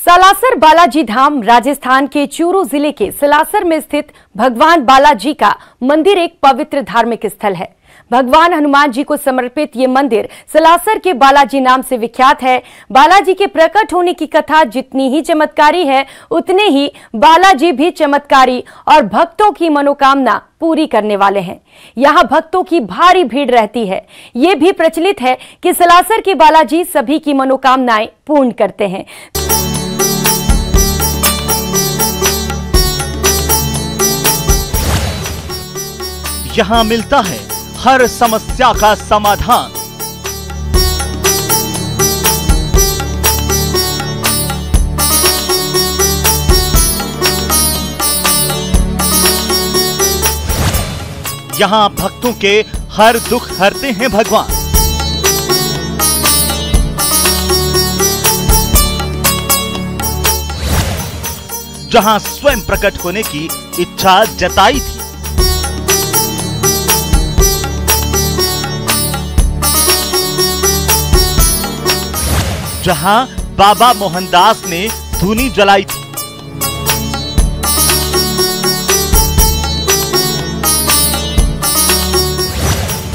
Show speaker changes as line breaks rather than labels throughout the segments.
सालासर बालाजी धाम राजस्थान के चूरू जिले के सालासर में स्थित भगवान बालाजी का मंदिर एक पवित्र धार्मिक स्थल है। भगवान हनुमान जी को समर्पित ये मंदिर सालासर के बालाजी नाम से विख्यात है। बालाजी के प्रकट होने की कथा जितनी ही चमत्कारी है, उतने ही बालाजी भी चमत्कारी और भक्तों की मनोकामना पूरी करने वाले हैं। यहाँ भक्तों की भारी भीड़ रहती है। ये भी प्रचलित है कि सालासर के बालाजी सभी की मनोकामनाएं पूर्ण करते हैं।
यहाँ मिलता है हर समस्या का समाधान। यहाँ भक्तों के हर दुख हरते हैं भगवान। जहाँ स्वयं प्रकट होने की इच्छा जताई थी, जहां बाबा मोहनदास ने धूनी जलाई थी,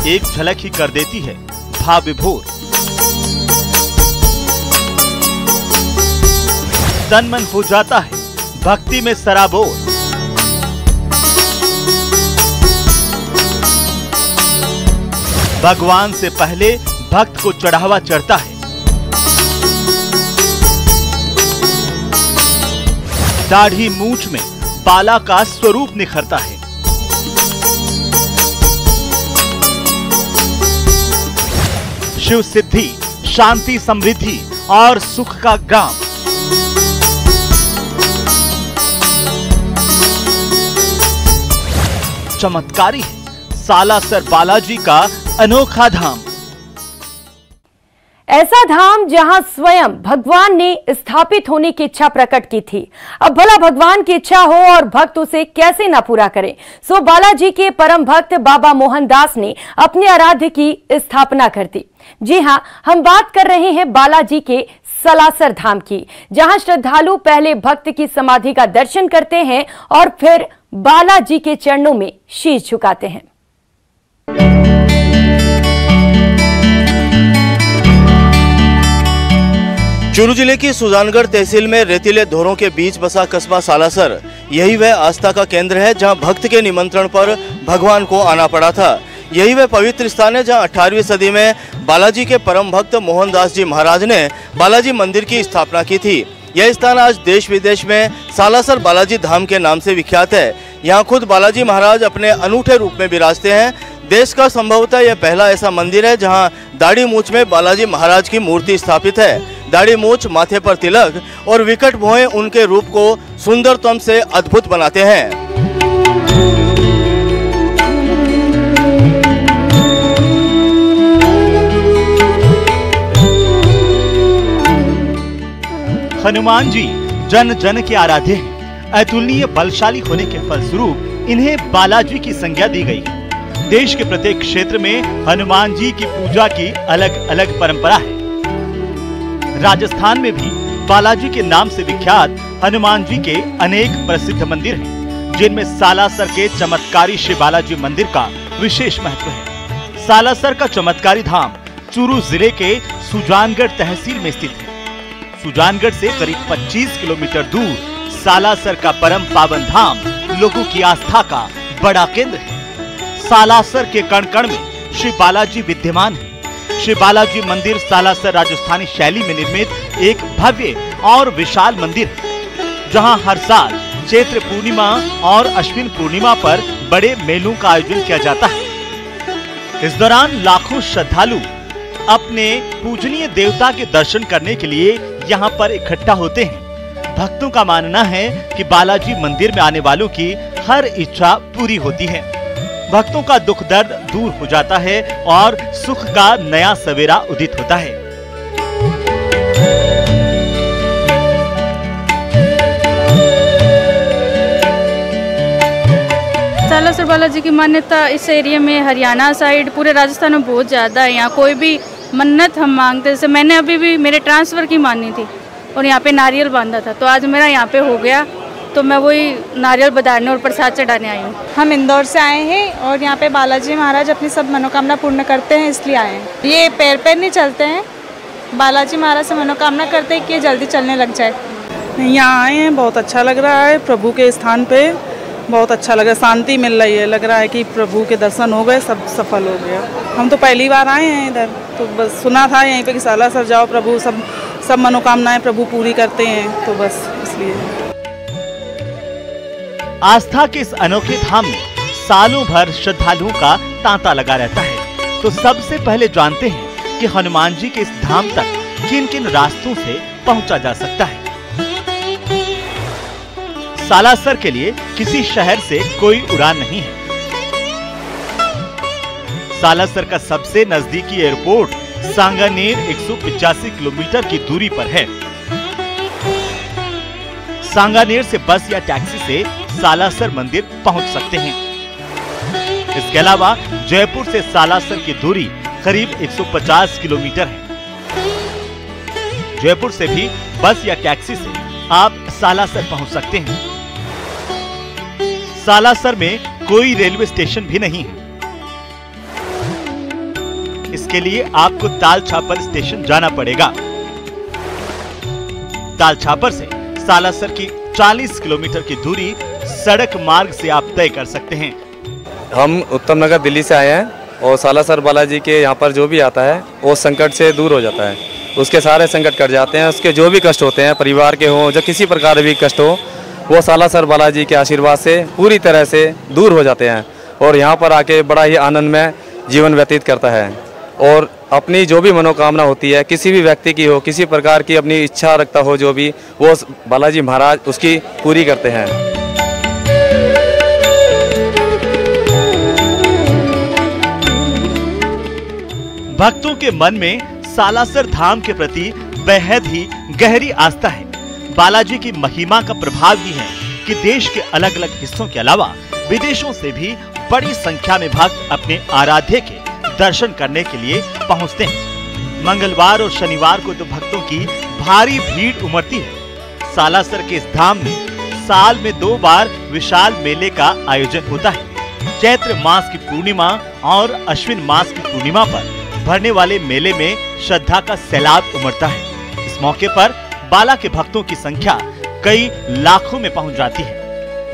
एक झलक ही कर देती है भाव विभोर। तन मन हो जाता है भक्ति में सराबोर। भगवान से पहले भक्त को चढ़ावा चढ़ता है। दाढ़ी मूंछ में बाला का स्वरूप निखरता है। शिव सिद्धि, शांति, समृद्धि और सुख का ग्राम। चमत्कारी है सालासर बालाजी का अनोखा धाम।
ऐसा धाम जहां स्वयं भगवान ने स्थापित होने की इच्छा प्रकट की थी। अब भला भगवान की इच्छा हो और भक्त उसे कैसे ना पूरा करे। सो बालाजी के परम भक्त बाबा मोहनदास ने अपने आराध्य की स्थापना कर दी। जी हां, हम बात कर रहे हैं बालाजी के सालासर धाम की, जहां श्रद्धालु पहले भक्त की समाधि का दर्शन करते हैं और फिर बालाजी के चरणों में शीश झुकाते हैं।
चूरू जिले की सुजानगढ़ तहसील में रेतीले धोरों के बीच बसा कस्बा सालासर, यही वह आस्था का केंद्र है जहां भक्त के निमंत्रण पर भगवान को आना पड़ा था। यही वह पवित्र स्थान है जहां 18वीं सदी में बालाजी के परम भक्त मोहनदास जी महाराज ने बालाजी मंदिर की स्थापना की थी। यह स्थान आज देश विदेश में सालासर बालाजी धाम के नाम से विख्यात है। यहाँ खुद बालाजी महाराज अपने अनूठे रूप में विराजते हैं। देश का संभवतः यह पहला ऐसा मंदिर है जहां दाढ़ी मूंछ में बालाजी महाराज की मूर्ति स्थापित है। दाढ़ी मूंछ, माथे पर तिलक और विकट भौहें उनके रूप को सुंदरतम से अद्भुत बनाते हैं।
हनुमान जी जन जन के आराध्य हैं। अतुलनीय बलशाली होने के फलस्वरूप इन्हें बालाजी की संज्ञा दी गई है। देश के प्रत्येक क्षेत्र में हनुमान जी की पूजा की अलग अलग परंपरा है। राजस्थान में भी बालाजी के नाम से विख्यात हनुमान जी के अनेक प्रसिद्ध मंदिर हैं, जिनमें सालासर के चमत्कारी श्री बालाजी मंदिर का विशेष महत्व है। सालासर का चमत्कारी धाम चूरू जिले के सुजानगढ़ तहसील में स्थित है। सुजानगढ़ से करीब 25 किलोमीटर दूर सालासर का परम पावन धाम लोगों की आस्था का बड़ा केंद्र है। सालासर के कण कण में श्री बालाजी विद्यमान है। श्री बालाजी मंदिर सालासर राजस्थानी शैली में निर्मित एक भव्य और विशाल मंदिर है, जहां हर साल चैत्र पूर्णिमा और अश्विन पूर्णिमा पर बड़े मेलों का आयोजन किया जाता है। इस दौरान लाखों श्रद्धालु अपने पूजनीय देवता के दर्शन करने के लिए यहाँ पर इकट्ठा होते हैं। भक्तों का मानना है कि बालाजी मंदिर में आने वालों की हर इच्छा पूरी होती है। भक्तों का दुख दर्द दूर हो जाता है और सुख का नया सवेरा उदित होता है।
सालासर बालाजी की मान्यता इस एरिया में हरियाणा साइड पूरे राजस्थान में बहुत ज़्यादा है। यहाँ कोई भी मन्नत हम मांगते, जैसे मैंने अभी भी मेरे ट्रांसफ़र की मानी थी और यहाँ पे नारियल बांधा था, तो आज मेरा यहाँ पे हो गया, तो मैं वही नारियल बधाने और प्रसाद चढ़ाने आई हूँ।
हम इंदौर से आए हैं और यहाँ पे बालाजी महाराज अपनी सब मनोकामना पूर्ण करते हैं, इसलिए आए हैं। ये पैर पैर नहीं चलते हैं, बालाजी महाराज से मनोकामना करते हैं कि ये जल्दी चलने लग जाए।
यहाँ आए हैं, बहुत अच्छा लग रहा है। प्रभु के स्थान पे बहुत अच्छा लग रहा है, शांति मिल रही है। लग रहा है कि प्रभु के दर्शन हो गए, सब सफल हो गया। हम तो पहली बार आए हैं इधर, तो बस सुना था यहीं पे कि सालासर जाओ, प्रभु सब मनोकामनाएं प्रभु पूरी करते हैं, तो बस इसलिए।
आस्था के इस अनोखे धाम में सालों भर श्रद्धालुओं का तांता लगा रहता है। तो सबसे पहले जानते हैं कि हनुमान जी के इस धाम तक किन किन रास्तों से पहुंचा जा सकता है। सालासर के लिए किसी शहर से कोई उड़ान नहीं है। सालासर का सबसे नजदीकी एयरपोर्ट सांगानेर 185 किलोमीटर की दूरी पर है। सांगानेर से बस या टैक्सी से सालासर मंदिर पहुंच सकते हैं। इसके अलावा जयपुर से सालासर की दूरी करीब 150 किलोमीटर है। जयपुर से भी बस या टैक्सी से आप सालासर पहुंच सकते हैं। सालासर में कोई रेलवे स्टेशन भी नहीं है। इसके लिए आपको ताल छापर स्टेशन जाना पड़ेगा। ताल छापर से सालासर की 40 किलोमीटर की दूरी सड़क मार्ग से आप तय कर सकते हैं।
हम उत्तम नगर दिल्ली से आए हैं और सालासर बालाजी के यहाँ पर जो भी आता है वो संकट से दूर हो जाता है। उसके सारे संकट कट जाते हैं। उसके जो भी कष्ट होते हैं, परिवार के हों, जो किसी प्रकार भी कष्ट हो, वो सालासर बालाजी के आशीर्वाद से पूरी तरह से दूर हो जाते हैं और यहाँ पर आके बड़ा ही आनंद में जीवन व्यतीत करता है। और अपनी जो भी मनोकामना होती है, किसी भी व्यक्ति की हो, किसी प्रकार की अपनी इच्छा रखता हो जो भी, वो बालाजी महाराज उसकी पूरी करते हैं।
भक्तों के मन में सालासर धाम के प्रति बेहद ही गहरी आस्था है। बालाजी की महिमा का प्रभाव ही है कि देश के अलग अलग हिस्सों के अलावा विदेशों से भी बड़ी संख्या में भक्त अपने आराध्य के दर्शन करने के लिए पहुंचते हैं। मंगलवार और शनिवार को तो भक्तों की भारी भीड़ उमड़ती है। सालासर के इस धाम में साल में 2 बार विशाल मेले का आयोजन होता है। चैत्र मास की पूर्णिमा और अश्विन मास की पूर्णिमा पर भरने वाले मेले में श्रद्धा का सैलाब उमड़ता है। इस मौके पर बाला के भक्तों की संख्या कई लाखों में पहुंच जाती है।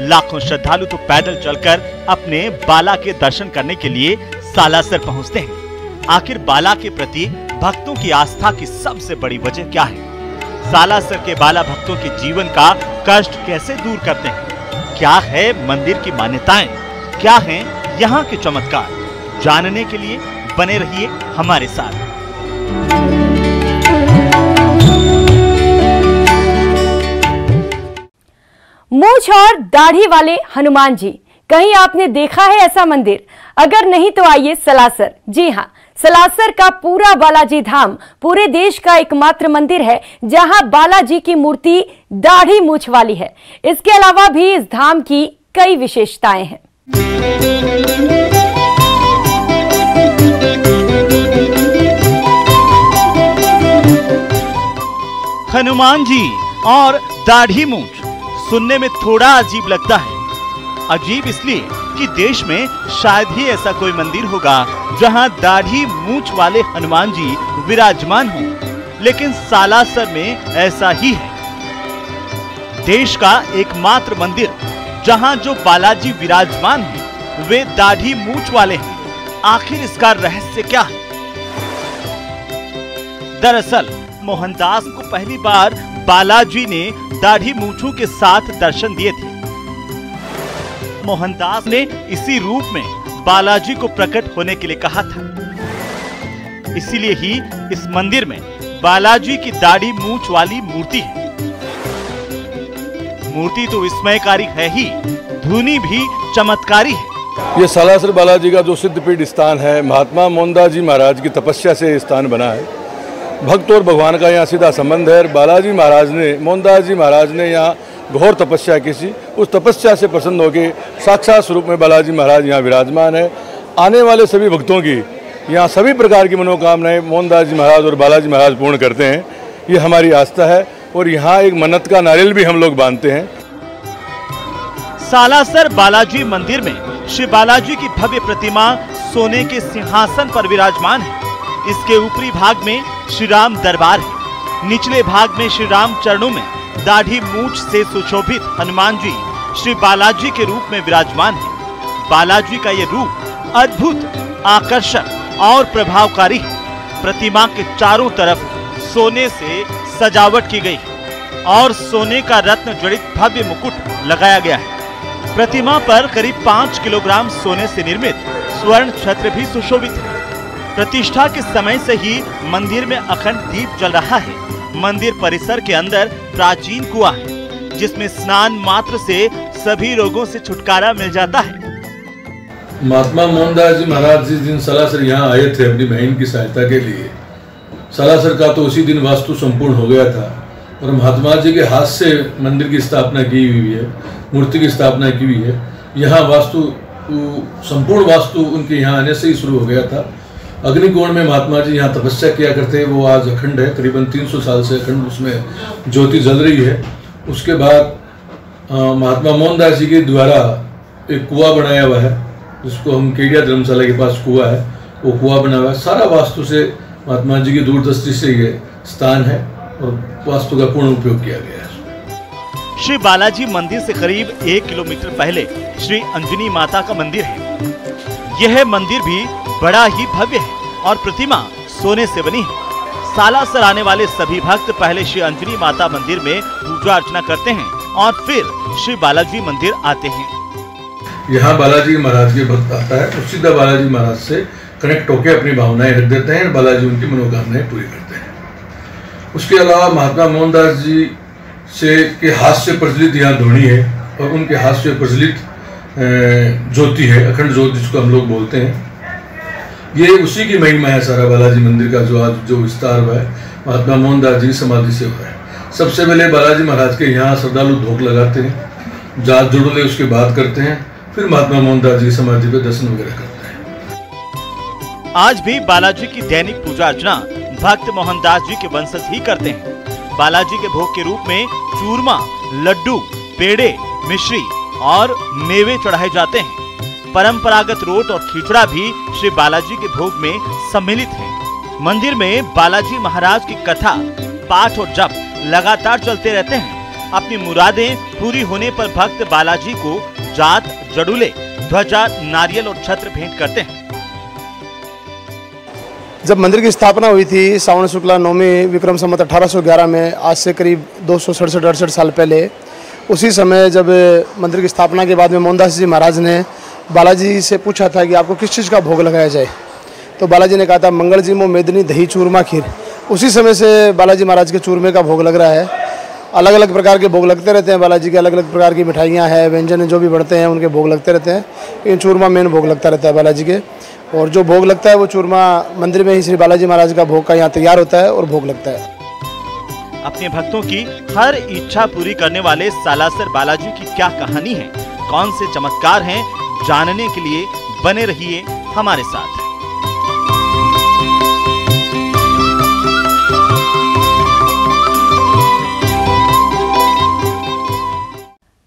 लाखों श्रद्धालु तो पैदल चलकर अपने बाला के दर्शन करने के लिए सालासर पहुंचते हैं। आखिर बाला के प्रति भक्तों की आस्था की सबसे बड़ी वजह क्या है? सालासर के बाला भक्तों के जीवन का कष्ट कैसे दूर करते हैं? क्या है मंदिर की मान्यताएं? क्या हैं यहाँ के चमत्कार? जानने के लिए बने रहिए हमारे साथ।
मूंछ और दाढ़ी वाले हनुमान जी, कहीं आपने देखा है ऐसा मंदिर? अगर नहीं तो आइए सलासर। जी हां, सलासर का पूरा बालाजी धाम पूरे देश का एकमात्र मंदिर है जहां बालाजी की मूर्ति दाढ़ी मूंछ वाली है। इसके अलावा भी इस धाम की कई विशेषताएं हैं।
हनुमान जी और दाढ़ी मूंछ सुनने में थोड़ा अजीब लगता है। अजीब इसलिए कि देश में शायद ही ऐसा कोई मंदिर होगा जहां दाढ़ी मूंछ वाले हनुमान जी विराजमान हों, लेकिन सालासर में ऐसा ही है। देश का एकमात्र मंदिर जहां जो बालाजी विराजमान हैं वे दाढ़ी मूंछ वाले हैं। आखिर इसका रहस्य क्या है? दरअसल मोहनदास को पहली बार बालाजी ने दाढ़ी मूंछों के साथ दर्शन दिए थे। मोहनदास ने इसी रूप में बालाजी को प्रकट होने के लिए कहा था। इसीलिए ही इस मंदिर में बालाजी की दाढ़ी मूंछ वाली मूर्ति है। मूर्ति तो विस्मयकारी है ही, धुनी भी चमत्कारी है।
ये सालासर बालाजी का जो सिद्धपीठ स्थान है, महात्मा मोहनदास जी महाराज की तपस्या से स्थान बना है। भक्त और भगवान का यहाँ सीधा संबंध है। बालाजी महाराज ने, मोहनदास जी महाराज ने यहाँ घोर तपस्या की थी। उस तपस्या से प्रसन्न होकर साक्षात स्वरूप में बालाजी महाराज यहाँ विराजमान है। आने वाले सभी भक्तों की यहाँ सभी प्रकार की मनोकामनाएं मोहनदास जी महाराज और बालाजी महाराज पूर्ण करते हैं। ये हमारी आस्था है। और यहाँ एक मन्नत का नारियल भी हम लोग बांधते हैं।
सालासर बालाजी मंदिर में श्री बालाजी की भव्य प्रतिमा सोने के सिंहासन पर विराजमान है। इसके ऊपरी भाग में श्री राम दरबार है। निचले भाग में श्री राम चरणों में दाढ़ी मूछ से सुशोभित हनुमान जी श्री बालाजी के रूप में विराजमान है। बालाजी का ये रूप अद्भुत, आकर्षक और प्रभावकारी है। प्रतिमा के चारों तरफ सोने से सजावट की गई और सोने का रत्न जड़ित भव्य मुकुट लगाया गया है। प्रतिमा पर करीब 5 किलोग्राम सोने से निर्मित स्वर्ण छत्र भी सुशोभित है। प्रतिष्ठा के समय से ही मंदिर में अखंड दीप जल रहा है। मंदिर परिसर के अंदर प्राचीन कुआं है, जिसमें स्नान मात्र से सभी रोगों से छुटकारा मिल जाता है।
महात्मा मोहनदास जी महाराज जिस दिन सालासर यहाँ आए थे अपनी बहन की सहायता के लिए, सालासर का तो उसी दिन वास्तु संपूर्ण हो गया था और महात्मा जी के हाथ से मंदिर की स्थापना की हुई है, मूर्ति की स्थापना की हुई है। यहाँ वास्तु, संपूर्ण वास्तु उनके यहाँ आने से ही शुरू हो गया था। अग्निकोण में महात्मा जी यहाँ तपस्या किया करते हैं, वो आज अखंड है, करीबन 300 साल से अखंड उसमें ज्योति जल रही है। उसके बाद महात्मा मोहनदास जी के द्वारा एक कुआं बनाया हुआ है, जिसको हम केडिया धर्मशाला के पास कुआं है, वो कुआं बना हुआ है। सारा वास्तु से महात्मा जी की दूरदृष्टि से ये स्थान है और वास्तु का पूर्ण उपयोग किया गया है।
श्री बालाजी मंदिर से करीब 1 किलोमीटर पहले श्री अंजनी माता का मंदिर है। यह मंदिर भी बड़ा ही भव्य है और प्रतिमा सोने से बनी है। सालासर आने वाले सभी भक्त पहले श्री अंजनी माता मंदिर में पूजा अर्चना करते हैं और फिर श्री बालाजी मंदिर आते हैं।
यहाँ बालाजी महाराज के भक्त आता है और सीधा बालाजी महाराज से कनेक्ट होकर अपनी भावनाएं रख देते हैं, बालाजी उनकी मनोकामनाएं पूरी करते हैं। उसके अलावा महात्मा मोहनदास जी से के हाथ से प्रज्वलित यहाँ धोनी है और उनके हाथ से प्रज्वलित ज्योति है, अखंड ज्योति जिसको हम लोग बोलते हैं। ये उसी की महिमा है। सारा बालाजी मंदिर का जो आज जो विस्तार हुआ है महात्मा मोहनदास जी की समाधि से हुआ है। सबसे पहले बालाजी महाराज के यहाँ श्रद्धालु धोख लगाते हैं, जात जुड़ले उसके बाद करते हैं, फिर महात्मा मोहनदास जी की समाधि पे दर्शन वगैरह करते हैं।
आज भी बालाजी की दैनिक पूजा अर्चना भक्त मोहनदास जी के वंशज ही करते हैं। बालाजी के भोग के रूप में चूरमा, लड्डू, पेड़े, मिश्री और मेवे चढ़ाए जाते हैं। परंपरागत रोट और खिचड़ा भी श्री बालाजी के भोग में सम्मिलित है। मंदिर में बालाजी महाराज की कथा, पाठ और जप लगातार चलते रहते हैं। अपनी मुरादें पूरी होने पर भक्त बालाजी को जात, जड़ूले, ध्वजा, नारियल और छत्र भेंट करते हैं।
जब मंदिर की स्थापना हुई थी श्रावण शुक्ला नवमी विक्रम संवत 1811 में, आज से करीब 267-68 साल पहले, उसी समय जब मंदिर की स्थापना के बाद में मोहनदास जी महाराज ने बालाजी से पूछा था कि आपको किस चीज़ का भोग लगाया जाए, तो बालाजी ने कहा था मंगल जी मो मेदनी दही चूरमा खीर। उसी समय से बालाजी महाराज के चूरमे का भोग लग रहा है। अलग अलग प्रकार के भोग लगते रहते हैं बालाजी के, अलग अलग प्रकार की मिठाइयाँ हैं, व्यंजन जो भी बढ़ते हैं उनके भोग लगते रहते हैं। इन चूरमा मेन भोग लगता रहता है बालाजी के, और जो भोग लगता है वो चूरमा मंदिर में ही श्री बालाजी महाराज का भोग का यहाँ तैयार होता है और भोग लगता है।
अपने भक्तों की हर इच्छा पूरी करने वाले सालासर बालाजी की क्या कहानी है, कौन से चमत्कार हैं, जानने के लिए बने रहिए हमारे साथ।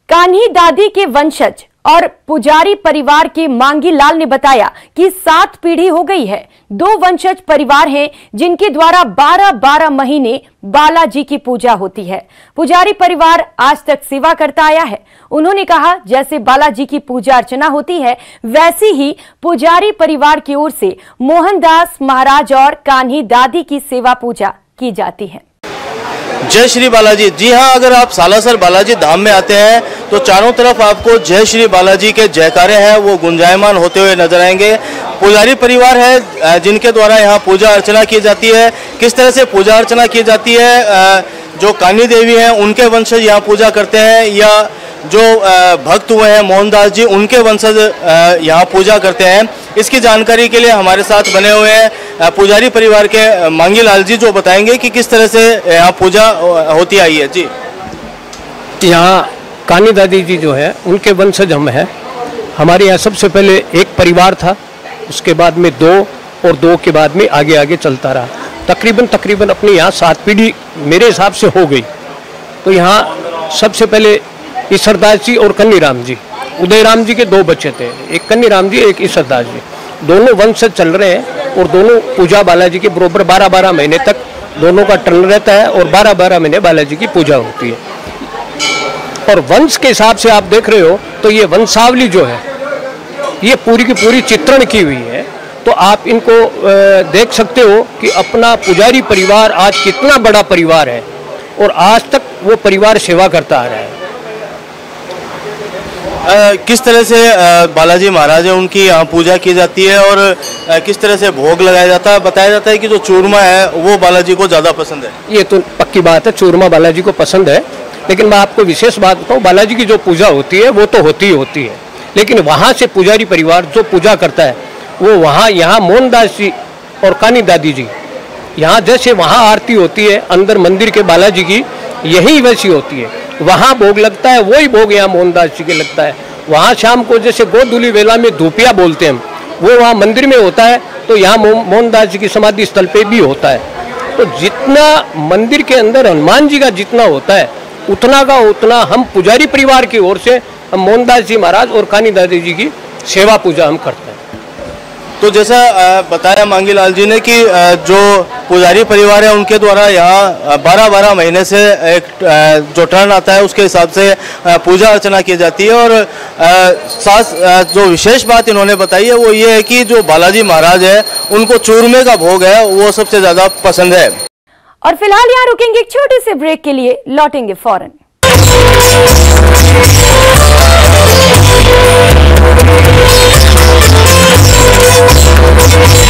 कान्ही दादी के वंशज और पुजारी परिवार के मांगी लाल ने बताया कि 7 पीढ़ी हो गई है। 2 वंशज परिवार हैं जिनके द्वारा 12-12 महीने बालाजी की पूजा होती है। पुजारी परिवार आज तक सेवा करता आया है। उन्होंने कहा जैसे बालाजी की पूजा अर्चना होती है वैसी ही पुजारी परिवार की ओर से मोहनदास महाराज और कान्ही दादी की सेवा पूजा की जाती है।
जय श्री बालाजी। जी हाँ, अगर आप सालासर बालाजी धाम में आते हैं तो चारों तरफ आपको जय श्री बालाजी के जयकारे हैं वो गुंजायमान होते हुए नजर आएंगे। पुजारी परिवार है जिनके द्वारा यहाँ पूजा अर्चना की जाती है। किस तरह से पूजा अर्चना की जाती है, जो कान्ही देवी हैं उनके वंशज यहाँ पूजा करते हैं, या जो भक्त हुए हैं मोहनदास जी उनके वंशज यहाँ पूजा करते हैं, इसकी जानकारी के लिए हमारे साथ बने हुए हैं पुजारी परिवार के मांगी लाल जी, जो बताएंगे कि किस तरह से यहाँ पूजा होती आई है। जी,
यहाँ कान्ही दादी जी जो है उनके वंशज हम हैं। हमारे यहाँ सबसे पहले एक परिवार था, उसके बाद में 2 और 2 के बाद में आगे आगे चलता रहा। तकरीबन अपने यहाँ 7 पीढ़ी मेरे हिसाब से हो गई। तो यहाँ सबसे पहले ईश्वरदास जी और कन्नीराम जी, उदयराम जी के 2 बच्चे थे, एक कन्नीराम जी एक ईश्वरदास जी, दोनों वंश चल रहे हैं और दोनों पूजा बालाजी के बरोबर 12-12 महीने तक दोनों का टर्न रहता है और 12-12 महीने बालाजी की पूजा होती है। और वंश के हिसाब से आप देख रहे हो तो ये वंशावली जो है ये पूरी की पूरी चित्रण की हुई है। तो आप इनको देख सकते हो कि अपना पुजारी परिवार आज कितना बड़ा परिवार है और आज तक वो परिवार सेवा करता आ रहा है।
किस तरह से बालाजी महाराज है उनकी यहाँ पूजा की जाती है और किस तरह से भोग लगाया जाता है? बताया जाता है कि जो चूरमा है वो बालाजी को ज़्यादा पसंद है।
ये तो पक्की बात है, चूरमा बालाजी को पसंद है, लेकिन मैं आपको विशेष बात बताऊँ, बालाजी की जो पूजा होती है वो तो होती ही होती है, लेकिन वहाँ से पुजारी परिवार जो पूजा करता है वो वहाँ यहाँ मोहनदास जी और कानी दादी जी, यहाँ जैसे वहाँ आरती होती है अंदर मंदिर के बालाजी की, यही वैसी होती है। वहाँ भोग लगता है, वही भोग यहाँ मोहनदास जी के लगता है। वहाँ शाम को जैसे गोधूली वेला में धूपिया बोलते हैं हम, वो वहाँ मंदिर में होता है, तो यहाँ मोहनदास जी की समाधि स्थल पे भी होता है। तो जितना मंदिर के अंदर हनुमान जी का जितना होता है उतना का उतना हम पुजारी परिवार की ओर से हम मोहनदास जी महाराज और कानी दादी जी की सेवा पूजा हम करते हैं।
तो जैसा बताया मांगीलाल जी ने कि जो पुजारी परिवार है उनके द्वारा यहाँ 12-12 महीने से एक जो टर्न आता है उसके हिसाब से पूजा अर्चना की जाती है। और साथ जो विशेष बात इन्होंने बताई है वो ये है कि जो बालाजी महाराज है उनको चूरमे का भोग है वो सबसे ज़्यादा पसंद है।
और फिलहाल यहाँ रुकेंगे एक छोटे से ब्रेक के लिए, लौटेंगे फौरन।
We'll be right back.